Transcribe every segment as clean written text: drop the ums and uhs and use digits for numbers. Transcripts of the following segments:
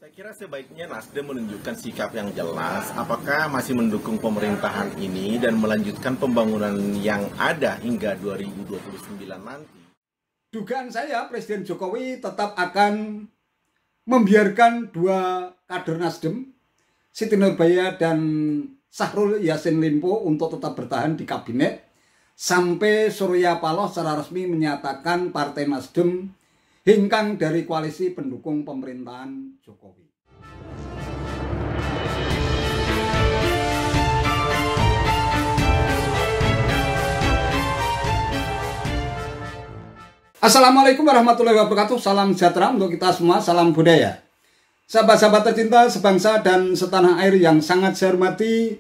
Saya kira sebaiknya Nasdem menunjukkan sikap yang jelas, apakah masih mendukung pemerintahan ini dan melanjutkan pembangunan yang ada hingga 2029 nanti. Dugaan saya Presiden Jokowi tetap akan membiarkan dua kader Nasdem, Siti Nurbaya dan Syahrul Yassin Limpo untuk tetap bertahan di kabinet sampai Surya Paloh secara resmi menyatakan Partai Nasdem hengkang dari koalisi pendukung pemerintahan Jokowi. Assalamualaikum warahmatullahi wabarakatuh. Salam sejahtera untuk kita semua, salam budaya. Sahabat-sahabat tercinta sebangsa dan setanah air yang sangat saya hormati,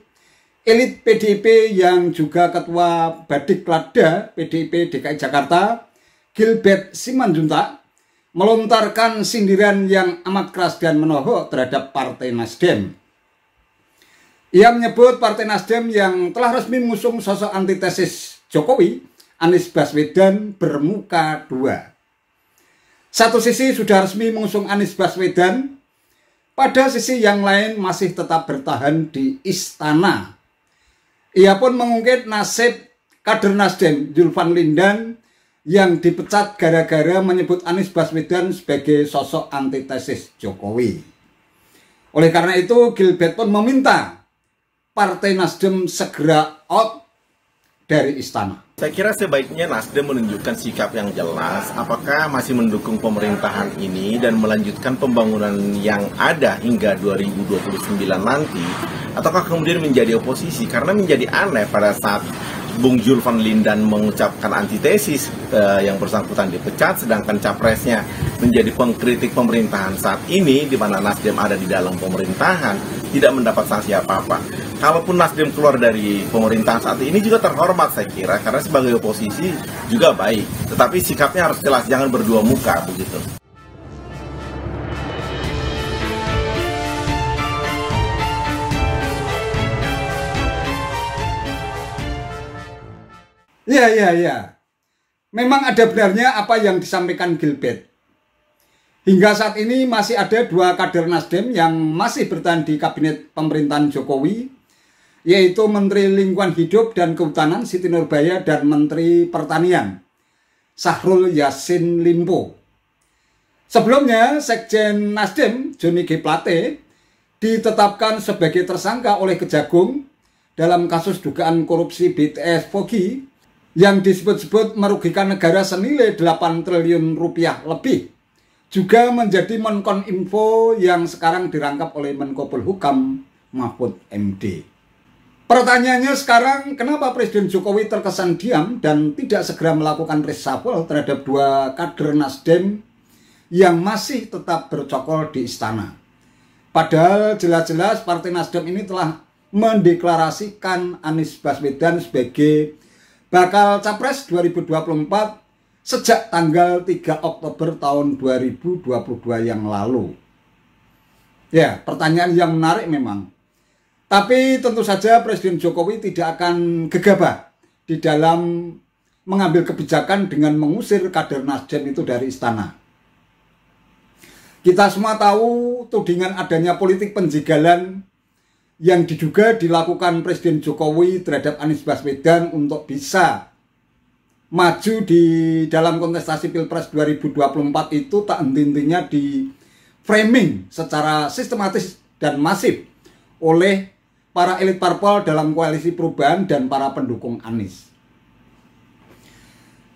elit PDIP yang juga Ketua Badiklada PDIP DKI Jakarta, Gilbert Simanjuntak, melontarkan sindiran yang amat keras dan menohok terhadap Partai Nasdem. Ia menyebut Partai Nasdem yang telah resmi mengusung sosok antitesis Jokowi, Anies Baswedan, bermuka dua. Satu sisi sudah resmi mengusung Anies Baswedan, pada sisi yang lain masih tetap bertahan di istana. Ia pun mengungkit nasib kader Nasdem, Zulfan Lindan, yang dipecat gara-gara menyebut Anies Baswedan sebagai sosok antitesis Jokowi. Oleh karena itu, Gilbert pun meminta Partai Nasdem segera out dari istana. Saya kira sebaiknya Nasdem menunjukkan sikap yang jelas, apakah masih mendukung pemerintahan ini dan melanjutkan pembangunan yang ada hingga 2029 nanti, ataukah kemudian menjadi oposisi, karena menjadi aneh pada saat Bung Zulfan Lindan mengucapkan antitesis yang bersangkutan dipecat, sedangkan capresnya menjadi pengkritik pemerintahan saat ini, di mana Nasdem ada di dalam pemerintahan, tidak mendapat sanksi apa-apa. Kalaupun Nasdem keluar dari pemerintahan saat ini juga terhormat saya kira, karena sebagai oposisi juga baik, tetapi sikapnya harus jelas, jangan berdua muka begitu. Ya. Memang ada benarnya apa yang disampaikan Gilbert. Hingga saat ini masih ada dua kader Nasdem yang masih bertahan di kabinet pemerintahan Jokowi, yaitu Menteri Lingkungan Hidup dan Kehutanan Siti Nurbaya dan Menteri Pertanian Syahrul Yassin Limpo. Sebelumnya, Sekjen Nasdem Johnny G. Plate ditetapkan sebagai tersangka oleh Kejagung dalam kasus dugaan korupsi BTS Vogi yang disebut-sebut merugikan negara senilai 8 triliun rupiah lebih. Juga menjadi Menkon Info yang sekarang dirangkap oleh Menko Polhukam Mahfud MD. Pertanyaannya sekarang, kenapa Presiden Jokowi terkesan diam dan tidak segera melakukan reshuffle terhadap dua kader Nasdem yang masih tetap bercokol di istana? Padahal jelas-jelas Partai Nasdem ini telah mendeklarasikan Anies Baswedan sebagai bakal Capres 2024 sejak tanggal 3 Oktober tahun 2022 yang lalu. Ya, pertanyaan yang menarik memang. Tapi tentu saja Presiden Jokowi tidak akan gegabah di dalam mengambil kebijakan dengan mengusir kader Nasdem itu dari istana. Kita semua tahu tudingan adanya politik penjegalan yang diduga dilakukan Presiden Jokowi terhadap Anies Baswedan untuk bisa maju di dalam kontestasi Pilpres 2024 itu tak henti-hentinya di framing secara sistematis dan masif oleh para elit parpol dalam koalisi perubahan dan para pendukung Anies.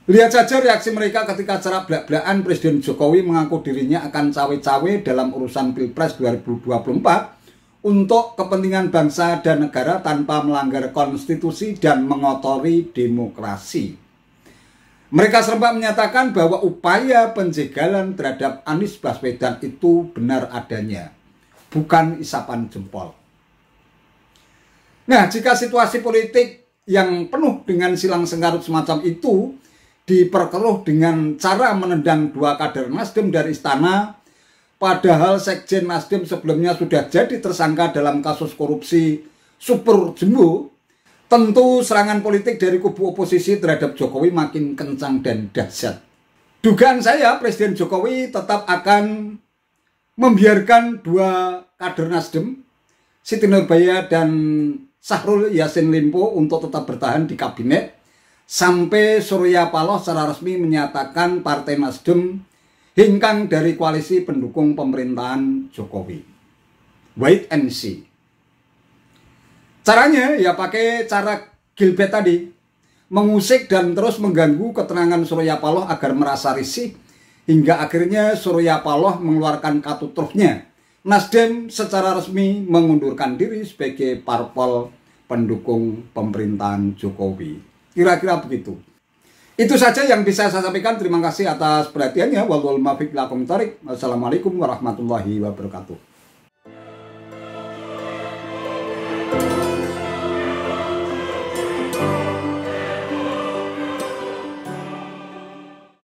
Lihat saja reaksi mereka ketika acara blak-blakan Presiden Jokowi mengaku dirinya akan cawe-cawe dalam urusan Pilpres 2024 untuk kepentingan bangsa dan negara tanpa melanggar konstitusi dan mengotori demokrasi. Mereka serempak menyatakan bahwa upaya penjegalan terhadap Anies Baswedan itu benar adanya, bukan isapan jempol. Nah, jika situasi politik yang penuh dengan silang sengkarut semacam itu diperkeruh dengan cara menendang dua kader Nasdem dari istana, padahal Sekjen Nasdem sebelumnya sudah jadi tersangka dalam kasus korupsi Super Jumbo, tentu serangan politik dari kubu oposisi terhadap Jokowi makin kencang dan dahsyat. Dugaan saya Presiden Jokowi tetap akan membiarkan dua kader Nasdem, Siti Nurbaya dan Syahrul Yassin Limpo untuk tetap bertahan di kabinet sampai Surya Paloh secara resmi menyatakan Partai Nasdem hengkang dari koalisi pendukung pemerintahan Jokowi. Wait and see. Caranya ya pakai cara Gilbert tadi, mengusik dan terus mengganggu ketenangan Surya Paloh agar merasa risih hingga akhirnya Surya Paloh mengeluarkan katutrufnya. Nasdem secara resmi mengundurkan diri sebagai parpol pendukung pemerintahan Jokowi. Kira-kira begitu. Itu saja yang bisa saya sampaikan. Terima kasih atas perhatiannya. Wassalamualaikum warahmatullahi wabarakatuh.